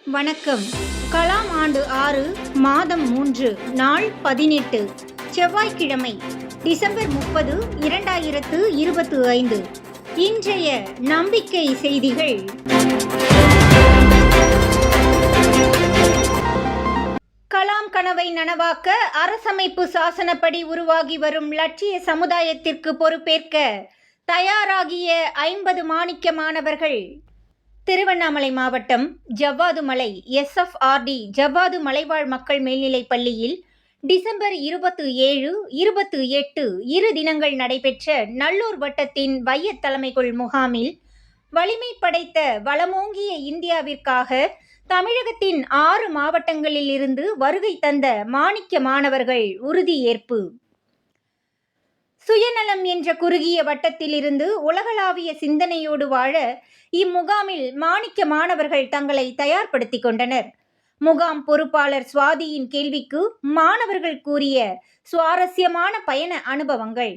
வணக்கம். கலாம் ஆண்டு 6 மாதம் 3 நாள் 18 செவ்வாய்க்கிழமை டிசம்பர் 30 2025. இன்றைய நம்பிக்கை செய்திகள். கலாம் கனவை நனவாக்க அரசமைப்பு சாசனப்படி உருவாகி வரும் லட்சிய சமுதாயத்திற்கு பொறுப்பேற்க தயாராகிய 50 மாணிக்க மாணவர்கள். திருவண்ணாமலை மாவட்டம் ஜவ்வாதுமலை SFRD ஜவ்வாது மலைவாழ் மக்கள் மேல்நிலைப் பள்ளியில் டிசம்பர் 27, 28 இரு தினங்கள் நடைபெற்ற நல்லூர் வட்டத்தின் வையத் தலைமைக்குள் முகாமில் வலிமை படைத்த வளமோங்கிய இந்தியாவிற்காக தமிழகத்தின் 6 மாவட்டங்களில் இருந்து வருகை தந்த மாணிக்க மாணவர்கள் உறுதியேற்பு. சுயநலம் என்ற குறுகிய வட்டத்திலிருந்து உலகளாவிய சிந்தனையோடு வாழ இம்முகாமில் மாணிக்க மாணவர்கள் தங்களை தயார்படுத்திக் கொண்டனர். முகாம் பொறுப்பாளர் சுவாதியின் கேள்விக்கு மாணவர்கள் கூறிய சுவாரஸ்யமான பயண அனுபவங்கள்.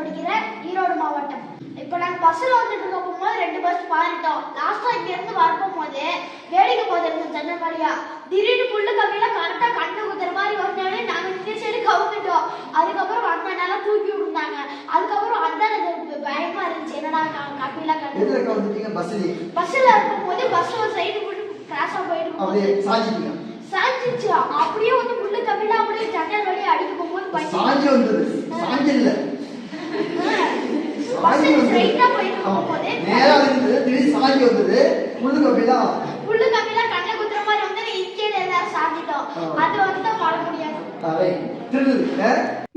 படிக்கிறேன் ஈரோடு மாவட்டம். இப்போ நாங்கள் பஸ்ஸில் வந்துட்டு இருக்க போகும்போது 2 பஸ் பாரிட்டோம். லாஸ்ட்டாக இங்கேருந்து வரப்போகும்போது வேடிக்கை போதிருந்தோம் ஜன்னல் வழியா. திடீர்னு புல்லு கம்பியில் கரெக்டாக கண்ணு குத்துற மாதிரி வந்தாலே நாங்கள் இந்த சைடு கவுந்துட்டோம். அதுக்கப்புறம் வந்தனால தூக்கி விட்டுருந்தாங்க. அதுக்கப்புறம் அதான் பயமா இருந்துச்சு, என்னடா கம்பிலாம் கண்டு பஸ்ஸில் இருக்கும்போது பஸ் ஒரு சைடு கிராஸாக போயிட்டு சாஞ்சிச்சு. அப்படியே வந்து புல்லு கம்பியில் அப்படியே ஜன்னல் வழியா அடிக்க போகும்போது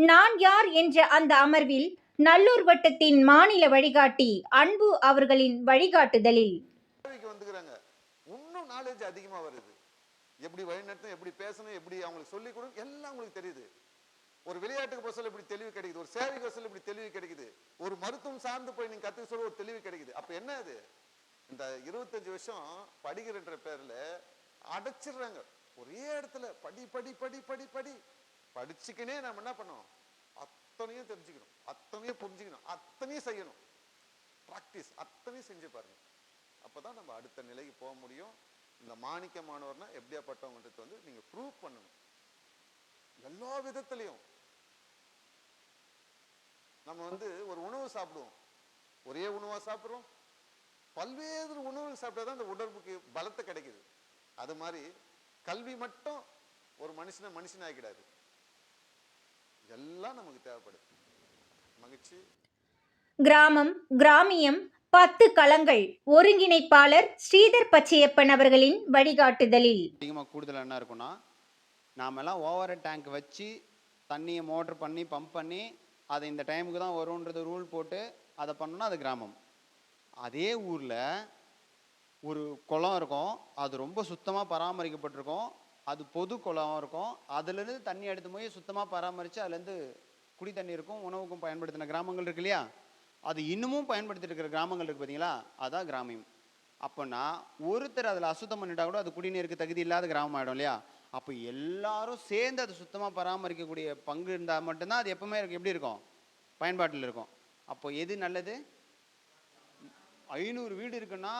நான் யார் என்ற அந்த அமர்வில் நல்லூர் வட்டத்தின் மாநில வழிகாட்டி அன்பு அவர்களின் வழிகாட்டுதலில் இன்னும் நாலேஜ் அதிகமா வருது. எப்படி வழிநடத்தணும், எப்படி பேசணும், எப்படி அவங்களுக்கு சொல்லிக் கொடுக்கணும் எல்லாம் உங்களுக்கு தெரியுது. ஒரு விளையாட்டுக்கு போக சொல்ல இப்படி தெளிவு கிடைக்குது, ஒரு சேவைக்கு சொல்ல இப்படி தெளிவு கிடைக்குது, ஒரு மருத்துவம் சார்ந்து போய் நீங்க கத்துக்க சொல்ல ஒரு தெளிவு கிடைக்குது. அப்ப என்ன அது, இந்த 25 வருஷம் படிக்கிறன்ற பேர்ல அடைச்சிடுறாங்க. ஒரே இடத்துல படி படி படி படி படி படிச்சுக்கினே நம்ம என்ன பண்ணோம், அத்தனையும் தெரிஞ்சுக்கணும், அத்தனையும் புரிஞ்சுக்கணும், அத்தனையும் செய்யணும். பிராக்டிஸ் அத்தனையும் செஞ்சு பாருங்க. அப்பதான் நம்ம அடுத்த நிலைக்கு போக முடியும். இந்த மாணிக்க மாணவர்னா எப்படியாப்பட்டவங்கன்றது வந்து நீங்க ப்ரூவ் பண்ணணும் எல்லா விதத்திலையும். நம்ம வந்து ஒரு உணவு சாப்பிடுவோம், ஒரே உணவா சாப்பிடுறோம், பல்வேறு உணவுகள் சாப்பிட்டாதான் அந்த உடம்புக்கு பலத்தை கிடைக்குது. அது மாதிரி கல்வி மட்டும் ஒரு மனுஷனை ஆகிடாது, எல்லாம் நமக்கு தேவைப்படுது. மகிழ்ச்சி. கிராமம் கிராமியம் 10 களங்கள் ஒருங்கிணைப்பாளர் ஸ்ரீதர் பச்சையப்பன் அவர்களின் வழிகாட்டுதலில் அதிகமாக கூடுதல் என்ன இருக்குன்னா, நாமெல்லாம் ஓவர் டேங்க் வச்சு தண்ணியை மோட்டர் பண்ணி பம்ப் பண்ணி அது இந்த டைமுக்கு தான் வரும்ன்றது ரூல் போட்டு அதை பண்ணோன்னா அது கிராமம். அதே ஊரில் ஒரு குளம் இருக்கும், அது ரொம்ப சுத்தமாக பராமரிக்கப்பட்டிருக்கும், அது பொது குளம் இருக்கும், அதுலேருந்து தண்ணி எடுத்து போய் சுத்தமாக பராமரித்து அதுலேருந்து குடி தண்ணி இருக்கும், உணவுக்கும் பயன்படுத்தின கிராமங்கள் இருக்கு இல்லையா, அது இன்னமும் பயன்படுத்திட்டு இருக்கிற கிராமங்கள் இருக்குது பார்த்தீங்களா, அதான் கிராமியம். அப்போனா ஒருத்தர் அதில் அசுத்தம் பண்ணிட்டா கூட அது குடிநீருக்கு தகுதி இல்லாத கிராமம் ஆகிடும் இல்லையா. அப்போ எல்லாரும் சேர்ந்து அதை சுத்தமாக பராமரிக்கக்கூடிய பங்கு இருந்தால் மட்டும்தான் அது எப்பவுமே எப்படி இருக்கும், பயன்பாட்டில் இருக்கும். அப்போ எது நல்லது, 500 வீடு இருக்குன்னா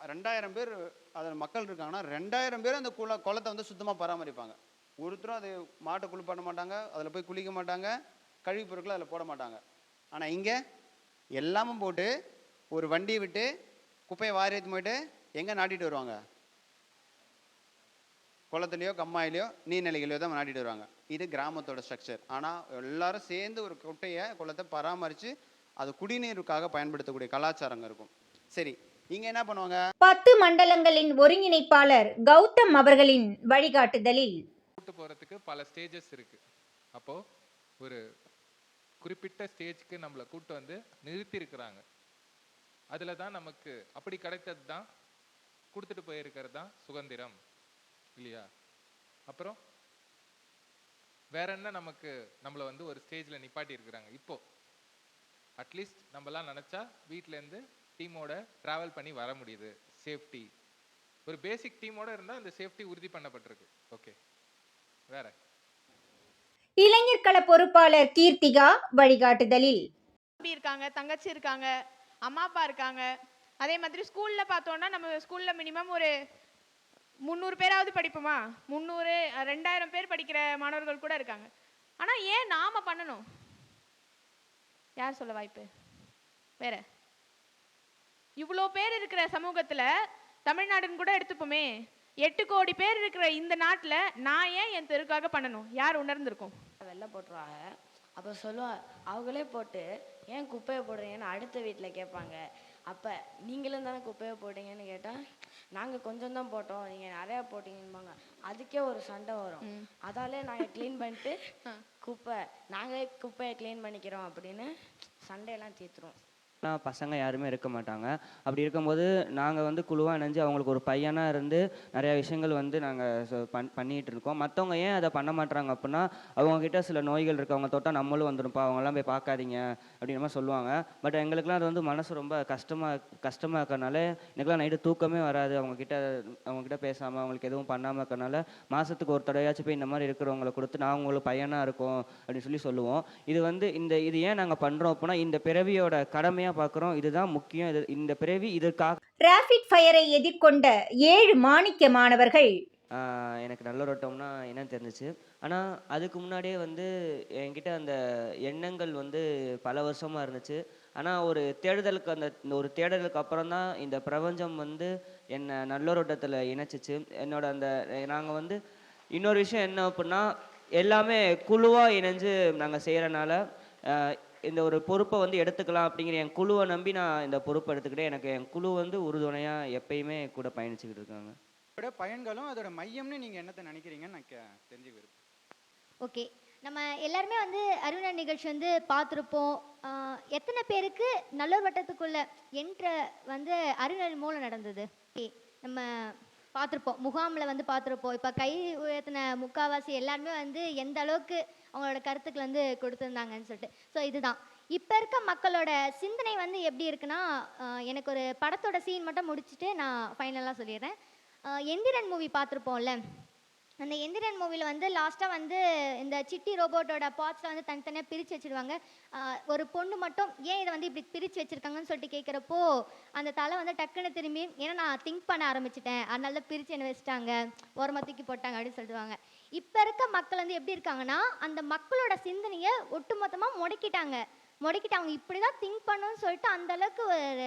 2000 பேர் அதில் மக்கள் இருக்காங்கன்னா 2000 பேர் அந்த குளத்தை வந்து சுத்தமாக பராமரிப்பாங்க. ஒருத்தரும் அது மாட்டை குளிப்பாட்ட மாட்டாங்க, அதில் போய் குளிக்க மாட்டாங்க, கழிவு பொருட்களை அதில் போட மாட்டாங்க. ஆனால் இங்கே எல்லாமும் போட்டு ஒரு வண்டியை விட்டு குப்பையை வாரி எடுத்து போயிட்டு எங்கே நாட்டிட்டு வருவாங்க, குளத்துலையோ கம்மாயிலையோ நீர்நிலைகளையோ தான் நாட்டிட்டு வருவாங்க. இது கிராமத்தோட ஸ்ட்ரக்சர். ஆனால் எல்லாரும் சேர்ந்து ஒரு குளத்தை பராமரித்து அது குடிநீருக்காக பயன்படுத்தக்கூடிய கலாச்சாரங்க இருக்கும். சரி, இங்கே என்ன பண்ணுவாங்க, 10 மண்டலங்களின் ஒருங்கிணைப்பாளர் கௌதம் அவர்களின் வழிகாட்டுதலில் கூட்டு போகிறதுக்கு பல ஸ்டேஜஸ் இருக்குது. அப்போது ஒரு குறிப்பிட்ட ஸ்டேஜ்க்கு நம்மளை கூட்டு வந்து நிறுத்தியிருக்கிறாங்க. அதில் தான் நமக்கு அப்படி கிடைத்தது தான் கொடுத்துட்டு போயிருக்கிறது தான் சுதந்திரம் இல்லையா. அப்புறம் வேற என்ன நமக்கு நம்மளை வந்து ஒரு ஸ்டேஜில் நிப்பாட்டி இருக்கிறாங்க. இப்போ அட்லீஸ்ட் நம்மலாம் நினச்சா வீட்டிலேருந்து டீமோட ட்ராவல் பண்ணி வர முடியுது. சேஃப்டி ஒரு பேசிக் டீமோட இருந்தால் அந்த சேஃப்டி உறுதி பண்ணப்பட்டிருக்கு. ஓகே, வேற இளைஞர் கள பொறுப்பாளர் கீர்த்திகா வழிகாட்டுதலில் தம்பி இருக்காங்க, தங்கச்சி இருக்காங்க, அம்மா அப்பா இருக்காங்க. அதே மாதிரி ஸ்கூல்ல பார்த்தோம்னா நம்ம ஸ்கூல்ல மினிமம் ஒரு 300 பேராவது படிப்போமா? 300 2000 பேர் படிக்கிற மாணவர்கள் கூட இருக்காங்க. ஆனா ஏன் நாம பண்ணணும்? யார் சொல்ல வாய்ப்பு? வேற இவ்வளோ பேர் இருக்கிற சமூகத்துல தமிழ்நாடுன்னு கூட எடுத்துப்போமே, 8 கோடி பேர் இருக்கிற இந்த நாட்டில் நான் ஏன் என் தெருக்காக பண்ணணும்? யார் உணர்ந்திருக்கும்? வெளில போட்டுருவாங்க. அப்போ சொல்லுவாங்க, அவங்களே போட்டு ஏன் குப்பையை போடுறீங்கன்னு அடுத்த வீட்டில் கேட்பாங்க. அப்போ நீங்களும் தானே குப்பையை போட்டீங்கன்னு கேட்டால் நாங்கள் கொஞ்சம் தான் போட்டோம், நீங்கள் நிறையா போட்டீங்கன்பாங்க. அதுக்கே ஒரு சண்டை வரும். அதாலே நாங்கள் க்ளீன் பண்ணிட்டு நாங்களே குப்பையை க்ளீன் பண்ணிக்கிறோம் அப்படின்னு சண்டையெல்லாம் தீர்த்துருவோம். பசங்க யாருமே இருக்க மாட்டாங்க. அப்படி இருக்கும்போது நாங்கள் வந்து குழுவாக இணைஞ்சு அவங்களுக்கு ஒரு பையனாக இருந்து நிறையா விஷயங்கள் வந்து நாங்கள் பண்ணிகிட்டு இருக்கோம். மற்றவங்க ஏன் அதை பண்ண மாட்டாங்க அப்படின்னா, அவங்கக்கிட்ட சில நோய்கள் இருக்குது, அவங்க தொட்டால் நம்மளும் வந்துடும்ப்பா, அவங்களாம் போய் பார்க்காதீங்க அப்படின்ற மாதிரி சொல்லுவாங்க. பட் எங்களுக்குலாம் அது வந்து மனசு ரொம்ப கஷ்டமாக இருக்கிறனால எனக்குலாம் நைட்டு தூக்கமே வராது. அவங்கக்கிட்ட பேசாமல் அவங்களுக்கு எதுவும் பண்ணாமல் இருக்கிறனால மாதத்துக்கு ஒரு தடவையாச்சும் போய் இந்த மாதிரி இருக்கிறவங்களை கொடுத்து நான் உங்களுக்கு பையனாக இருக்கோம் அப்படின்னு சொல்லுவோம். இது வந்து இது ஏன் நாங்கள் பண்ணுறோம் அப்படின்னா, இந்த பிறவியோட கடமையாக பார்க்குறோம். இதுதான் முக்கியம். இந்த பிறவி இதற்காக. ராபிட் ஃபயரை எதிர்கொண்ட 7 மாணிக்க மாணவர்கள். எனக்கு நல்லோட்டம்னா என்னன்னு தெரிஞ்சிச்சு. ஆனால் அதுக்கு முன்னாடியே வந்து என்கிட்ட அந்த எண்ணங்கள் வந்து பல வருஷமாக இருந்துச்சு. ஆனால் ஒரு தேடுதலுக்கு அப்புறம் தான் இந்த பிரபஞ்சம் வந்து என்னை நல்லோட்டத்தில் இணைச்சிச்சு. நாங்கள் வந்து இன்னொரு விஷயம் என்ன அப்படின்னா, எல்லாமே குழுவாக இணைஞ்சு நாங்கள் செய்கிறனால இந்த ஒரு பொறுப்பை வந்து எடுத்துக்கலாம் அப்படிங்கிற என் குழுவை நம்பி நான் இந்த பொறுப்பை எடுத்துக்கிட்டேன். எனக்கு என் குழு வந்து உறுதுணையாக எப்பயுமே கூட பயணிச்சுக்கிட்டு இருக்காங்க. அதோட பயன்களும் அதோட மையம்னு நீங்கள் என்னத்தை நினைக்கிறீங்கன்னு நான் தெரிஞ்சுக்கிறேன். ஓகே, நம்ம எல்லாருமே வந்து அறிவுரை நிகழ்ச்சி வந்து பார்த்துருப்போம். எத்தனை பேருக்கு நல்லூர் வட்டத்துக்குள்ள என்ற வந்து அறிவுரை மூலம் நடந்தது? ஓகே, நம்ம பார்த்துருப்போம், முகாமில் வந்து பார்த்துருப்போம். இப்போ கை உயர்த்தின முக்கால்வாசி எல்லாருமே வந்து எந்த அளவுக்கு அவங்களோட கருத்துக்கள் வந்து கொடுத்துருந்தாங்கன்னு சொல்லிட்டு. ஸோ இதுதான் இப்போ இருக்க மக்களோட சிந்தனை வந்து எப்படி இருக்குன்னா, எனக்கு ஒரு படத்தோட சீன் மட்டும் முடிச்சுட்டு நான் ஃபைனலாக சொல்லிடுறேன். எந்திரன் மூவி பார்த்துருப்போம்ல, அந்த எந்திரன் மூவியில் வந்து லாஸ்ட்டாக வந்து இந்த சிட்டி ரோபோட்டோட பார்ட்ஸில் வந்து தனித்தனியாக பிரித்து வச்சுருவாங்க. ஒரு பொண்ணு மட்டும் ஏன் இதை வந்து இப்படி பிரித்து வச்சுருக்காங்கன்னு சொல்லிட்டு கேட்குறப்போ அந்த தலை வந்து டக்குன்னு திரும்பி, ஏன்னா நான் திங்க் பண்ண ஆரம்பிச்சிட்டேன், அதனால தான் பிரித்து என்ன வச்சுட்டாங்க, ஓரமாக தூக்கி போட்டாங்க அப்படின்னு சொல்லிடுவாங்க. இப்போ இருக்க மக்கள் வந்து எப்படி இருக்காங்கன்னா, அந்த மக்களோட சிந்தனையை ஒட்டுமொத்தமாக முடக்கிட்டு அவங்க இப்படி தான் திங்க் பண்ணணும்னு சொல்லிட்டு அந்தளவுக்கு ஒரு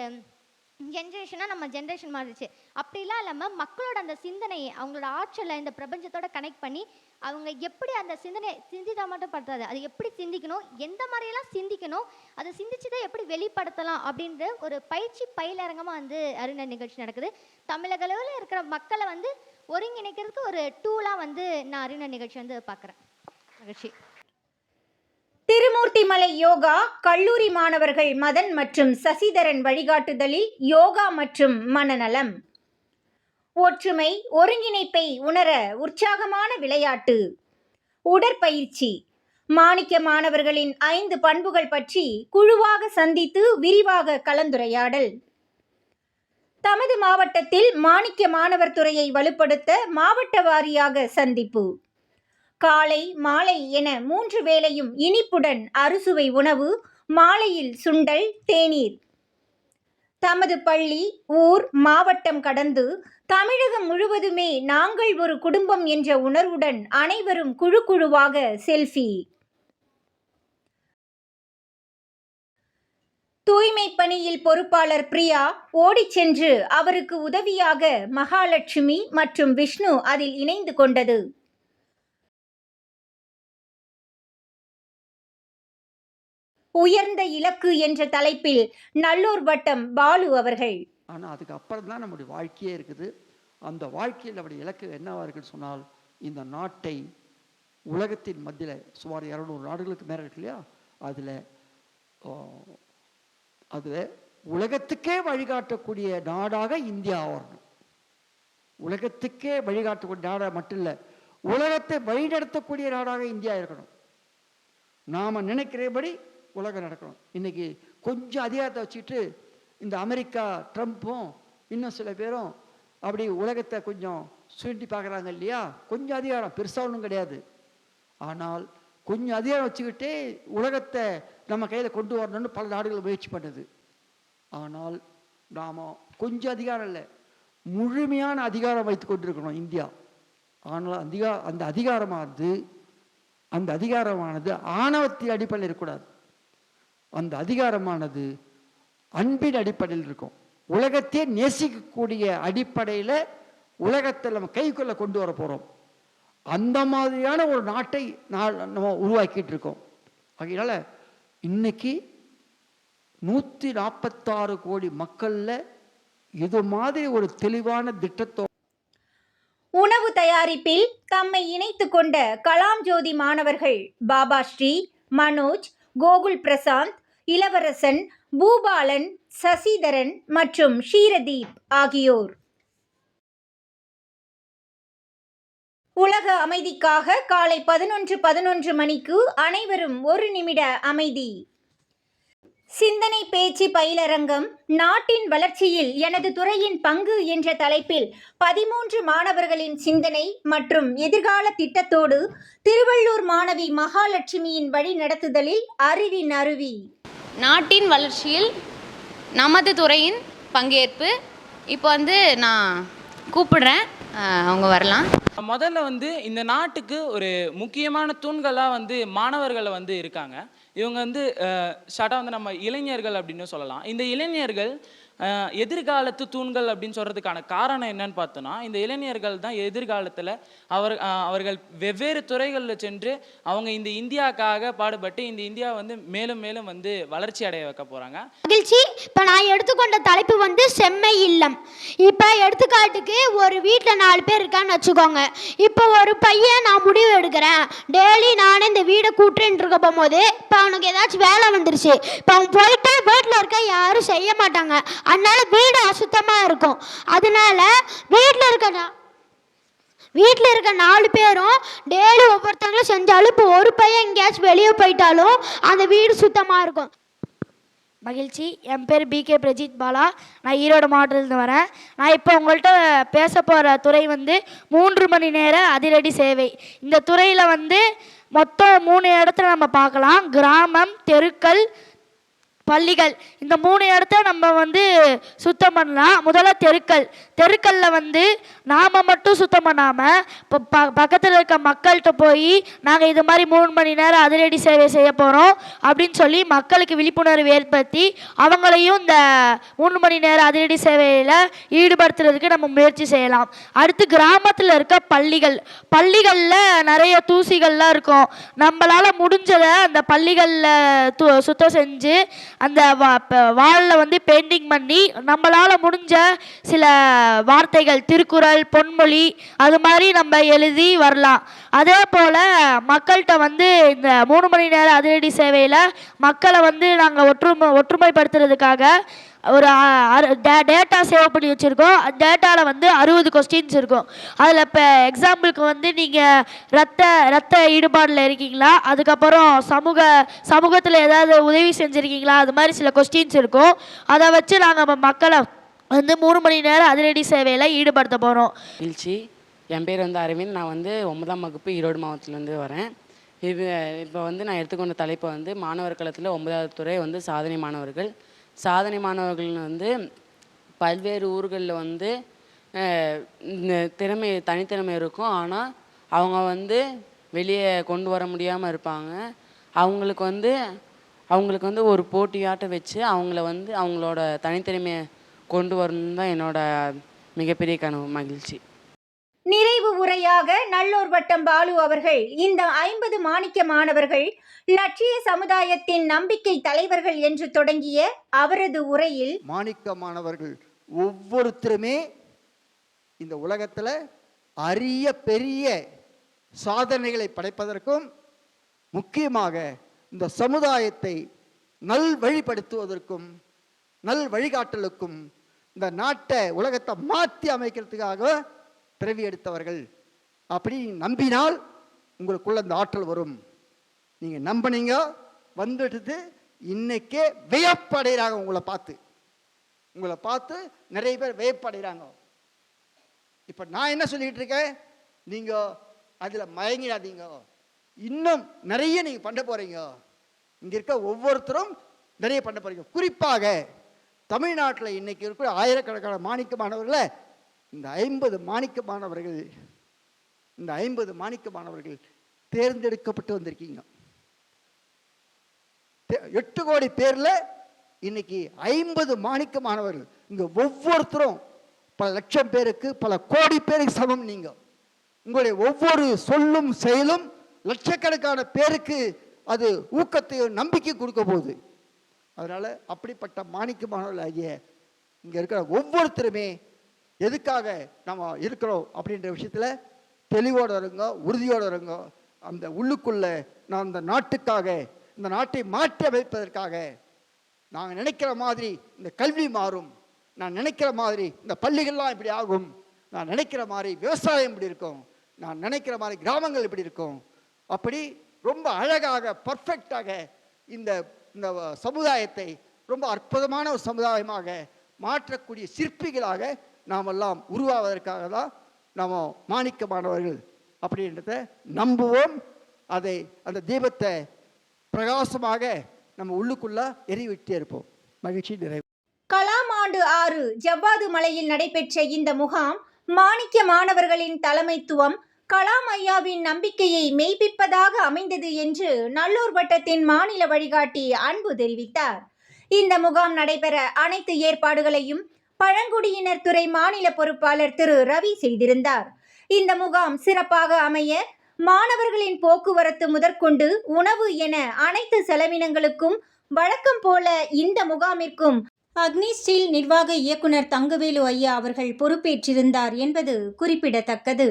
ஜென்ரேஷனாக நம்ம ஜென்ரேஷன் மாறிடுச்சு. அப்படிலாம் இல்லாமல் மக்களோட அந்த சிந்தனையை அவங்களோட ஆற்றலை இந்த பிரபஞ்சத்தோட கனெக்ட் பண்ணி அவங்க எப்படி அந்த சிந்தனை சிந்தித்தா மட்டும் படுத்தாது, அது எப்படி சிந்திக்கணும், எந்த மாதிரியெல்லாம் சிந்திக்கணும், அதை சிந்திச்சுதை எப்படி வெளிப்படுத்தலாம் அப்படின்ற ஒரு பயிலரங்கமாக வந்து அறிஞர் நிகழ்ச்சி நடக்குது. தமிழக அளவில் இருக்கிற மக்களை வந்து ஒருங்கிணைக்கிறதுக்கு ஒரு டூலாக வந்து நான் அறிஞர் நிகழ்ச்சி வந்து பார்க்குறேன். நிகழ்ச்சி திருமூர்த்திமலை யோகா கல்லூரி மாணவர்கள் மதன் மற்றும் சசிதரன் வழிகாட்டுதலில் யோகா மற்றும் மனநலம். ஒற்றுமை ஒருங்கிணைப்பை உணர உற்சாகமான விளையாட்டு, உடற்பயிற்சி. மாணிக்க மாணவர்களின் 5 பண்புகள் பற்றி குழுவாக சந்தித்து விரிவாக கலந்துரையாடல். தமது மாவட்டத்தில் மாணிக்க மாணவர் துறையை வலுப்படுத்த மாவட்ட வாரியாக சந்திப்பு. காலை மாலை என 3 வேளையும் இனிப்புடன் அறுசுவை உணவு, மாலையில் சுண்டல் தேநீர். தமது பள்ளி ஊர் மாவட்டம் கடந்து தமிழகம் முழுவதுமே நாங்கள் ஒரு குடும்பம் என்ற உணர்வுடன் அனைவரும் குழுவாக செல்ஃபி. தூய்மை பணியில் பொறுப்பாளர் பிரியா ஓடிச் சென்று அவருக்கு உதவியாக மகாலட்சுமி மற்றும் விஷ்ணு அதில் இணைந்து கொண்டது. உயர்ந்த இலக்கு என்ற தலைப்பில் நல்லூர் வட்டம் பாலு அவர்கள். ஆனால் அதுக்கு அப்புறம் தான் நம்முடைய வாழ்க்கையே இருக்குது. அந்த வாழ்க்கையில் நம்முடைய இலக்கு என்னவா இருக்குன்னு சொன்னால், இந்த நாட்டை உலகத்தின் மத்தியில் சுமார் 200 நாடுகளுக்கு மேலே இருக்கு இல்லையா, அதில் உலகத்துக்கே வழிகாட்டக்கூடிய நாடாக இந்தியா வரணும். உலகத்துக்கே வழிகாட்டக்கூடிய நாடாக மட்டும் இல்லை, உலகத்தை வழிநடத்தக்கூடிய நாடாக இந்தியா இருக்கணும். நாம் நினைக்கிறபடி உலகம் நடக்கணும். இன்னைக்கு கொஞ்சம் அதிகாரத்தை வச்சுக்கிட்டு இந்த அமெரிக்கா ட்ரம்ப்பும் இன்னும் சில பேரும் அப்படி உலகத்தை கொஞ்சம் சுண்டி பார்க்குறாங்க இல்லையா? கொஞ்சம் அதிகாரம், பெருசாக ஒன்றும் கிடையாது. ஆனால் கொஞ்சம் அதிகாரம் வச்சுக்கிட்டே உலகத்தை நம்ம கையில் கொண்டு வரணும்னு பல நாடுகள் முயற்சி பண்ணுது. ஆனால் நாம் கொஞ்சம் அதிகாரம் இல்லை, முழுமையான அதிகாரம் வைத்து கொண்டிருக்கணும் இந்தியா. ஆனால் அந்த அதிகாரமானது ஆணவத்தின் அடிப்படையில் இருக்கக்கூடாது. அந்த அதிகாரமானது அன்பின் அடிப்படையில் இருக்கும். உலகத்தையே நேசிக்கக்கூடிய அடிப்படையில் உலகத்தை நம்ம கைக்குள்ள கொண்டு வர போகிறோம். அந்த மாதிரியான ஒரு நாட்டை நம்ம உருவாக்கிட்டு இருக்கோம். அதனால இன்னைக்கு 146 கோடி மக்களில் இது மாதிரி ஒரு தெளிவான திட்டத்தோ உணவு தயாரிப்பில் தம்மை இணைத்து கொண்ட கலாம் ஜோதி மாணவர்கள் பாபாஸ்ரீ, மனோஜ், கோகுல் பிரசாந்த், இளவரசன், பூபாலன், சசிதரன் மற்றும் ஷீரதீப் ஆகியோர். உலக அமைதிக்காக காலை 11:11 மணிக்கு அனைவரும் 1 நிமிட அமைதி. சிந்தனை பேச்சு பயிலரங்கம் நாட்டின் வளர்ச்சியில் எனது துறையின் பங்கு என்ற தலைப்பில் 13 மாணவர்களின் சிந்தனை மற்றும் எதிர்கால திட்டத்தோடு திருவள்ளூர் மாணவி மகாலட்சுமியின் வழி நடத்துதலில் அறிவின் அருவி. நாட்டின் வளர்ச்சியில் நமது துறையின் பங்கேற்பு. இப்போ நான் கூப்பிடுறேன், அவங்க வரலாம். முதல்ல இந்த நாட்டுக்கு ஒரு முக்கியமான தூண்களாக மாணவர்கள் இருக்காங்க. இவங்க ஷார்ட்டாக நம்ம இளைஞர்கள் அப்படின்னு சொல்லலாம். இந்த இளைஞர்கள் எதிர்காலத்து தூண்கள் அப்படின்னு சொல்கிறதுக்கான காரணம் என்னன்னு பார்த்தோன்னா, இந்த இளைஞர்கள் தான் எதிர்காலத்தில் அவர்கள் வெவ்வேறு துறைகளில் சென்று அவங்க இந்த இந்தியாவுக்காக பாடுபட்டு இந்த இந்தியா மேலும் மேலும் வளர்ச்சி அடைய வைக்க போகிறாங்க. மகிழ்ச்சி. இப்போ நான் எடுத்துக்கொண்ட தலைப்பு செம்மை இல்லம். இப்போ எடுத்துக்காட்டுக்கு ஒரு வீட்டில் 4 பேர் இருக்கான்னு வச்சுக்கோங்க. இப்போ ஒரு பையன் நான் முடிவு எடுக்கிறேன், டெய்லி நானே இந்த வீடை கூட்டுறேன்னு இருக்க போகும்போது இப்போ அவனுக்கு ஏதாச்சும் வேலை வந்துருச்சு. இப்போ அவன் போயிட்டு வீட்டில் இருக்க யாரும் செய்ய மாட்டாங்க. அதனால வீடு அசுத்தமாக இருக்கும். அதனால வீட்டில் இருக்க 4 பேரும் டெய்லி ஒவ்வொருத்தங்களும் செஞ்சாலும் இப்போ ஒரு பையன் எங்கேயாச்சும் வெளியே போயிட்டாலும் அந்த வீடு சுத்தமாக இருக்கும். மகிழ்ச்சி. என் பேர் பிகே பிரஜித் பாலா. நான் ஈரோடு மாவட்டத்திலிருந்து வரேன். நான் இப்போ உங்கள்கிட்ட பேச போகிற துறை 3 மணி நேர அதிரடி சேவை. இந்த துறையில் மொத்தம் 3 இடத்துல நம்ம பார்க்கலாம். கிராமம், தெருக்கள், பள்ளிகள். இந்த 3 இடத்த நம்ம சுத்தம் பண்ணலாம். முதல்ல தெருக்களில் நாம் மட்டும் சுத்தம் பண்ணாமல் இப்போ பக்கத்தில் இருக்க மக்கள்கிட்ட போய் நாங்கள் இது மாதிரி 3 மணி நேரம் அதிரடி சேவை செய்ய போகிறோம் அப்படின்னு சொல்லி மக்களுக்கு விழிப்புணர்வு ஏற்படுத்தி அவங்களையும் இந்த 3 மணி நேரம் அதிரடி சேவையில் ஈடுபடுத்துறதுக்கு நம்ம முயற்சி செய்யலாம். அடுத்து கிராமத்தில் இருக்க பள்ளிகளில் நிறைய தூசிகள்லாம் இருக்கும். நம்மளால் முடிஞ்சதை அந்த பள்ளிகளில் சுத்தம் செஞ்சு அந்த வாலில் பெயிண்டிங் பண்ணி நம்மளால் முடிஞ்ச சில வார்த்தைகள், திருக்குறள், பொன்மொழி, அது மாதிரி நம்ம எழுதி வரலாம். அதே போல் மக்கள்கிட்ட இந்த 3 மணி நேரம் அதிரடி சேவையில் மக்களை நாங்கள் ஒற்றுமைப்படுத்துறதுக்காக ஒரு டேட்டா சேவ் பண்ணி வச்சுருக்கோம். டேட்டாவில் 60 கொஸ்டின்ஸ் இருக்கும். அதில் இப்போ எக்ஸாம்பிளுக்கு நீங்கள் ரத்த ஈடுபாடில் இருக்கீங்களா, அதுக்கப்புறம் சமூகத்தில் ஏதாவது உதவி செஞ்சுருக்கீங்களா, அது மாதிரி சில கொஸ்டின்ஸ் இருக்கும். அதை வச்சு நாங்கள் மக்களை 3 மணி நேரம் அதிரடி சேவையில் ஈடுபடுத்த போகிறோம். மகிழ்ச்சி. என் பேர் அரவிந்த். நான் 9ஆம் வகுப்பு ஈரோடு மாவட்டத்திலேருந்து வரேன். இப்போ நான் எடுத்துக்கொண்ட தலைப்பு மாணவர் களத்தில் 9வது துறை சாதனை மாணவர்கள். சாதனை மாணவர்கள் பல்வேறு ஊர்களில் தனித்திறமை இருக்கும். ஆனால் அவங்க வெளியே கொண்டு வர முடியாமல் இருப்பாங்க. அவங்களுக்கு ஒரு போட்டியாட்ட வச்சு அவங்களோட தனித்திறமையை கொண்டு வரணும் தான் என்னோட மிகப்பெரிய கனவு. மகிழ்ச்சி. நிறைவு உரையாக நல்லூர் வட்டம் பாலு அவர்கள் இந்த 50 மாணிக்க மாணவர்கள் லட்சிய சமுதாயத்தின் நம்பிக்கை தலைவர்கள் என்று தொடங்கிய அவரது உரையில், மாணிக்க மாணவர்கள் ஒவ்வொருத்தருமே இந்த உலகத்தில் அரிய பெரிய சாதனைகளை படைப்பதற்கும் முக்கியமாக இந்த சமுதாயத்தை நல்வழிப்படுத்துவதற்கும் வழிகாட்டலுக்கும் இந்த நாட்டை உலகத்தை மாற்றி அமைக்கிறதுக்காக பிறவி எடுத்தவர்கள். அப்படி நம்பினால் உங்களுக்குள்ள அந்த ஆற்றல் வரும். நீங்கள் நம்பினீங்க, வந்துட்டு இன்னைக்கே வியப்படைகிறாங்க. உங்களை பார்த்து நிறைய பேர் வியப்படைகிறாங்க. இப்போ நான் என்ன சொல்லிக்கிட்டு இருக்கேன், நீங்கள் அதில் மயங்கிடாதீங்க. இன்னும் நிறைய நீங்கள் பண்ண போகிறீங்க. இங்கே இருக்க ஒவ்வொருத்தரும் நிறைய பண்ண போகிறீங்க. குறிப்பாக தமிழ்நாட்டில் இன்றைக்கி இருக்கிற ஆயிரக்கணக்கான மாணிக்க மாணவர்களை இந்த 50 மாணிக்க மாணவர்கள் தேர்ந்தெடுக்கப்பட்டு வந்திருக்கீங்க. 8 கோடி பேரில் இன்னைக்கு 50 மாணிக்க மாணவர்கள். இங்கே ஒவ்வொருத்தரும் பல லட்சம் பேருக்கு, பல கோடி பேருக்கு சமம். நீங்கள் உங்களுடைய ஒவ்வொரு சொல்லும் செயலும் லட்சக்கணக்கான பேருக்கு அது ஊக்கத்தையும் நம்பிக்கை கொடுக்க போகுது. அதனால் அப்படிப்பட்ட மாணிக்க மாணவர்கள் ஆகிய இங்கே இருக்கிற ஒவ்வொருத்தருமே எதுக்காக நம்ம இருக்கிறோம் அப்படின்ற விஷயத்தில் தெளிவோடு இருங்க, உறுதியோடு இருங்க. அந்த உள்ளுக்குள்ளே நான் அந்த நாட்டுக்காக, இந்த நாட்டை மாற்றி அமைப்பதற்காக, நாங்கள் நினைக்கிற மாதிரி இந்த கல்வி மாறும், நான் நினைக்கிற மாதிரி இந்த பள்ளிகள்லாம் இப்படி ஆகும், நான் நினைக்கிற மாதிரி விவசாயம் இப்படி இருக்கும், நான் நினைக்கிற மாதிரி கிராமங்கள் இப்படி இருக்கும், அப்படி ரொம்ப அழகாக பர்ஃபெக்டாக இந்த இந்த சமுதாயத்தை ரொம்ப அற்புதமான ஒரு சமுதாயமாக மாற்றக்கூடிய சிற்பிகளாக நாமெல்லாம் உருவாவதற்காக தான் நாம் மாணிக்க மாணவர்கள் அப்படின்றத நம்புவோம். அதை அந்த தீபத்தை பிரகாசமாக நம்ம உள்ளுக்குள்ள எரிவிட்டே இருப்போம். மகிழ்ச்சி நிறைவு. கலாம் ஆண்டு 6 ஜவ்வாது மலையில் நடைபெற்ற இந்த முகாம் மாணிக்க மாணவர்களின் தலைமைத்துவம் கலாம் ஐயாவின் நம்பிக்கையை மெய்ப்பிப்பதாக அமைந்தது என்று நல்லூர் வட்டத்தின் மாநில வழிகாட்டி அன்பு தெரிவித்தார். இந்த முகாம் நடைபெற அனைத்து ஏற்பாடுகளையும் பழங்குடியினர் துறை மாநில பொறுப்பாளர் திரு ரவி செய்திருந்தார். இந்த முகாம் சிறப்பாக அமைய மாணவர்களின் போக்குவரத்து முதற்கொண்டு உணவு என அனைத்து செலவினங்களுக்கும் வழக்கம் போல இந்த முகாமிற்கும் அக்னி ஸ்டீல் நிர்வாக இயக்குனர் தங்கவேலு ஐயா அவர்கள் பொறுப்பேற்றிருந்தார் என்பது குறிப்பிடத்தக்கது.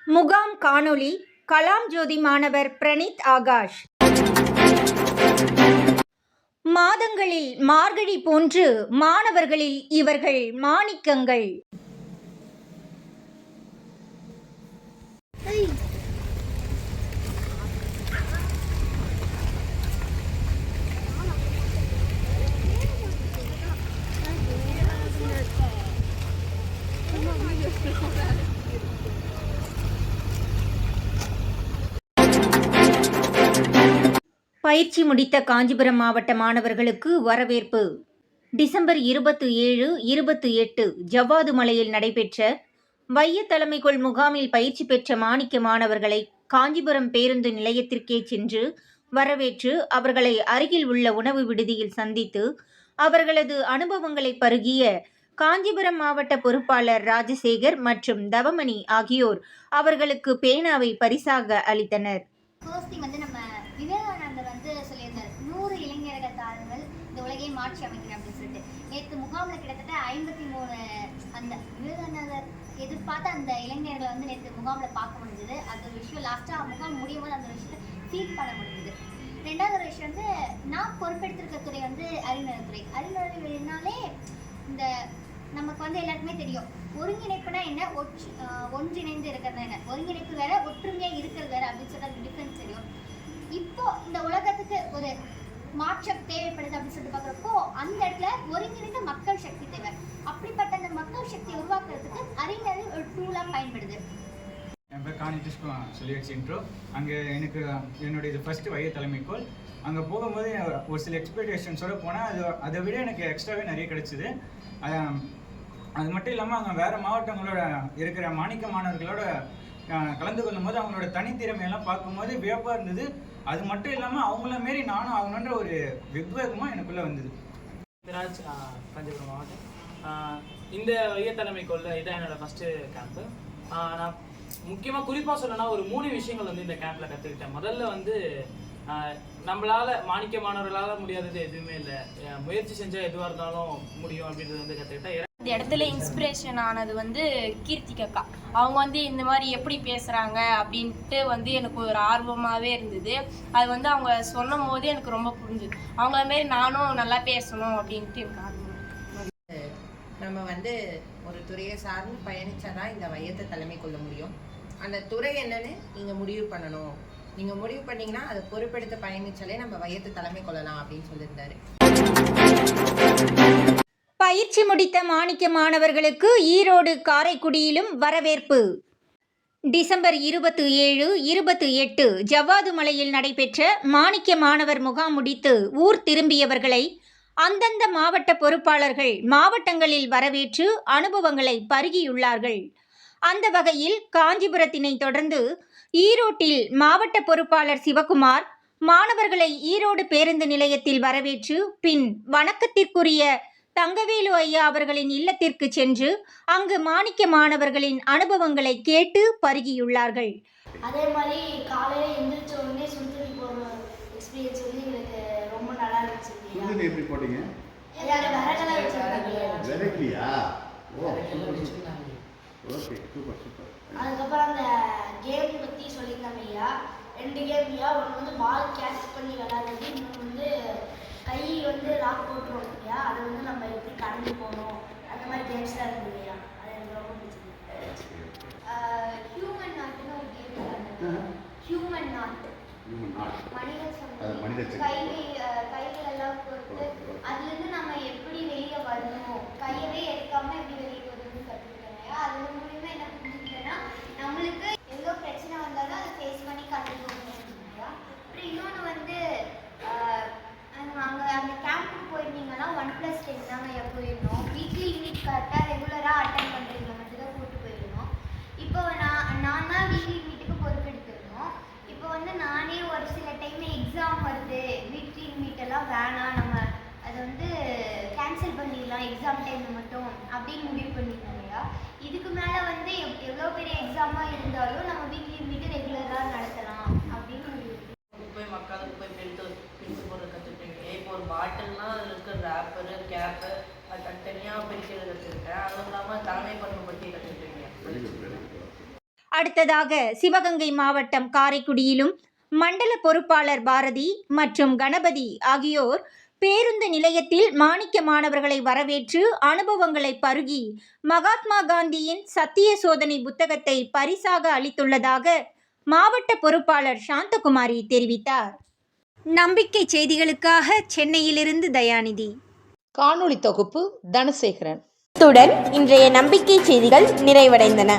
முகாம் காணொளி கலாம் ஜோதி மாணவர் பிரணீத் ஆகாஷ். மாதங்களில் மார்கழி போன்று மாணவர்களில் இவர்கள் மாணிக்கங்கள். பயிற்சி முடித்த காஞ்சிபுரம் மாவட்ட மாணவர்களுக்கு வரவேற்பு. டிசம்பர் 27, 28 ஜவ்வாது மலையில் நடைபெற்ற வைய தலைமைக்குள் முகாமில் பயிற்சி பெற்ற மாணிக்க மாணவர்களை காஞ்சிபுரம் பேருந்து நிலையத்திற்கே சென்று வரவேற்று அவர்களை அருகில் உள்ள உணவு விடுதியில் சந்தித்து அவர்களது அனுபவங்களை பருகிய காஞ்சிபுரம் மாவட்ட பொறுப்பாளர் ராஜசேகர் மற்றும் தவமணி ஆகியோர் அவர்களுக்கு பேனாவை பரிசாக அளித்தனர். நம்ம விவேகானந்தர் சொல்லியிருந்தார், 100 இளைஞர்கள் தாருங்கள் இந்த உலகை மாற்றி அமைக்கிறேன் அப்படின்னு சொல்லிட்டு. நேற்று முகாமில் கிட்டத்தட்ட 53 அந்த விவேகானந்தர் எதிர்பார்த்த அந்த இளைஞர்களை நேற்று முகாமில் பார்க்க முடிஞ்சது. அது ஒரு விஷயம். லாஸ்ட்டாக முகாம் முடியும் போது அந்த விஷயத்தை ஃபீல் பண்ண முடிஞ்சது. ரெண்டாவது ஒரு விஷயம் நான் பொறுப்பெடுத்திருக்க துறை அறிவுநலத்துறை. அறிவுநலத்துறைனாலே இந்த நமக்கு எல்லாருக்குமே தெரியும், ஒருங்கிணைப்புனா என்ன, ஒன்றிணைந்து இருக்கிறது என்ன, ஒருங்கிணைப்பு வேற ஒற்றுமையாக இருக்கிறது வேற அப்படின்னு சொல்லிட்டு டிஃப்ரென்ஸ் தெரியும். இப்போ இந்த உலகத்துக்கு ஒரு மாற்றம் தேவைப்படுது அப்படின்னு சொல்லிட்டு பார்க்குறப்போ அந்த இடத்துல ஒருங்கிணைந்த மக்கள் சக்தி தேவை. அப்படிப்பட்ட அந்த மக்கள் சக்தியை உருவாக்குறதுக்கு அறிஞர்கள் ஒரு டூலாக பயன்படுது. என் பேர் காணிட்டு சொல்லியாச்சு இன்ட்ரோ. அங்கே எனக்கு என்னுடைய இது ஃபஸ்ட்டு வைய தலைமைக்கோள். அங்கே போகும்போது ஒரு சில எக்ஸ்பெக்டேஷன்ஸோடு போனேன். அதை விட எனக்கு எக்ஸ்ட்ராவே நிறைய கிடைச்சிது. அது மட்டும் இல்லாமல் அங்கே வேறு மாவட்டங்களோட இருக்கிற மாணிக்க மாணவர்களோட கலந்து கொள்ளும் போது அவங்களோட தனித்திறமையெல்லாம் பார்க்கும்போது வியப்பாக இருந்தது. அது மட்டும் இல்லாமல் அவங்கள மாரி நானும் ஆகணுன்ற ஒரு வித்வேகமாக எனக்குள்ளே வந்தது. ராஜ், காஞ்சிபுரம் மாவட்டம். இந்த வைய தலைமைக்குள்ள இதான் என்னோட ஃபஸ்ட்டு கேம்ப்பு. நான் முக்கியமாக குறிப்பாக சொல்லணும்னா ஒரு 3 விஷயங்கள் இந்த கேம்பில் கற்றுக்கிட்டேன். முதல்ல நம்மளால் மாணிக்க மாணவர்களால் முடியாதது எதுவுமே இல்லை, முயற்சி செஞ்சால் எதுவாக இருந்தாலும் முடியும் அப்படின்றது கற்றுக்கிட்டேன். இந்த இடத்துல இன்ஸ்பிரேஷன் ஆனது கீர்த்திகா. அவங்க இந்த மாதிரி எப்படி பேசுகிறாங்க அப்படின்ட்டு எனக்கு ஒரு ஆர்வமாகவே இருந்தது. அது அவங்க சொன்னும் போது எனக்கு ரொம்ப புரிஞ்சுது. அவங்கள மாரி நானும் நல்லா பேசணும் அப்படின்ட்டு எனக்கு ஆர்வம். நம்ம ஒரு துறையை சார்ந்து பயணிச்சாதான் இந்த வையத்தை தலைமை கொள்ள முடியும். அந்த துறை என்னன்னு நீங்கள் முடிவு பண்ணணும். நீங்கள் முடிவு பண்ணீங்கன்னா அதை பொறுப்பெடுத்து பயணிச்சாலே நம்ம வையத்தை தலைமை கொள்ளலாம் அப்படின்னு சொல்லியிருந்தாரு. பயிற்சி முடித்த மாணிக்க மாணவர்களுக்கு ஈரோடு காரைக்குடியிலும் வரவேற்பு. டிசம்பர் 27, 28 ஜவ்வாது மலையில் நடைபெற்ற மாணிக்க மாணவர் முகாம் முடித்து ஊர் திரும்பியவர்களை அந்தந்த மாவட்ட பொறுப்பாளர்கள் மாவட்டங்களில் வரவேற்று அனுபவங்களை பருகியுள்ளார்கள். அந்த வகையில் காஞ்சிபுரத்தினை தொடர்ந்து ஈரோட்டில் மாவட்ட பொறுப்பாளர் சிவகுமார் மாணவர்களை ஈரோடு பேருந்து நிலையத்தில் வரவேற்று பின் வணக்கத்திற்குரிய தங்கவேலு ஐயா அவர்களின் இல்லத்திற்கு சென்று அங்கு மாணிக்க மாணவர்களின் அனுபவங்களை கேட்டு பருகியுள்ளார்கள். அதே மாதிரி காலையில் எந்திரிச்ச உடனே சுடுதண்ணி போடுற எக்ஸ்பீரியன்ஸ் வந்து எங்களுக்கு ரொம்ப நல்லா இருந்துச்சு. சுடுதண்ணி எப்படி போட்டீங்க? விறகெல்லாம் வச்சிருக்காங்க. விறகுலையா? Okay, super super. அதுக்கப்புறம் அந்த கேம் பற்றி சொல்லியிருந்தாங்க ஐயா. 2 கேம் ஐயா. ஒன்று வந்து பால் கேட்ச் பண்ணி விளையாடுறது, இன்னொன்று வந்து கை வந்து லாக் போட்டுருவோம் இல்லையா, அதை வந்து நம்ம எப்படி கடந்து போகணும், அந்த மாதிரி கேம்ஸ்லாம் இருந்தது இல்லையா. அது எனக்கு ரொம்ப பிடிச்சிருக்கு. ஹியூமன் நாட்டுன்னு ஒரு கேம் விளையாடுறது. ஹியூமன் நாட்டு மனித கைகள் எல்லாம் பொறுத்து அதுலேருந்து நம்ம எப்படி வெளியே வரணும், கையவே எடுக்காம எப்படி வெளியே வரணும்னு கற்றுக்கிட்டேன். அது மூலியமாக என்ன புரிஞ்சுக்கிட்டேன்னா நம்மளுக்கு எவ்வளோ பிரச்சனை வந்தாலும் அதை ஃபேஸ் பண்ணி கடந்து போகணும். அப்புறம் இன்னொன்று வந்து அங்கே அந்த கேம்புக்கு போயிருந்தீங்கன்னா 1+10 தாங்க போயிருந்தோம். வீக்லி யூனிட் கரெக்டாக ரெகுலராக அட்டன் பண்ணுறீங்க மட்டும்தான் கூப்பிட்டு போயிருந்தோம். இப்போ நான் தான் வீக்லி யூனிட்டுக்கு பொறுப்பெடுத்துருந்தோம். இப்போ வந்து நானே ஒரு சில டைம் எக்ஸாம் வருது, வீக்லி யூனிட் எல்லாம் வேணாம், நம்ம அதை வந்து கேன்சல் பண்ணிடலாம் எக்ஸாம் டைமில் மட்டும் அப்படின்னு முடிவு பண்ணியிருந்தோம் இல்லையா. இதுக்கு மேலே வந்து எவ்வளோ பெரிய எக்ஸாமாக இருந்தாலும் நம்ம வீக்லி யூனிட்டு ரெகுலராக நடத்தலாம் அப்படின்னு முடிவு. குப்பை மக்காத குப்பை பிரித்து போடுற கற்றுக்கிட்டீங்க. இப்போ ஒரு பாட்டில்னா அதில் இருக்கிற ரேப்பரு கேப்பு அது தனித்தனியாக பிரிக்கிறது கற்றுக்கிட்டேன். அதுவும் இல்லாமல் தலைமை பண்பு பற்றி கற்றுக்கிட்டீங்க. அடுத்ததாக சிவகங்கை மாவட்டம் காரைக்குடியிலும் மண்டல பொறுப்பாளர் பாரதி மற்றும் கணபதி ஆகியோர் பேருந்து நிலையத்தில் மாணிக்க மாணவர்களை வரவேற்று அனுபவங்களை பருகி மகாத்மா காந்தியின் சத்திய சோதனை புத்தகத்தை பரிசாக அளித்துள்ளதாக மாவட்ட பொறுப்பாளர் சாந்தகுமாரி தெரிவித்தார். நம்பிக்கை செய்திகளுக்காக சென்னையிலிருந்து தயாநிதி. காணொளி தொகுப்பு தனசேகரன். இத்துடன் இன்றைய நம்பிக்கை செய்திகள் நிறைவடைந்தன.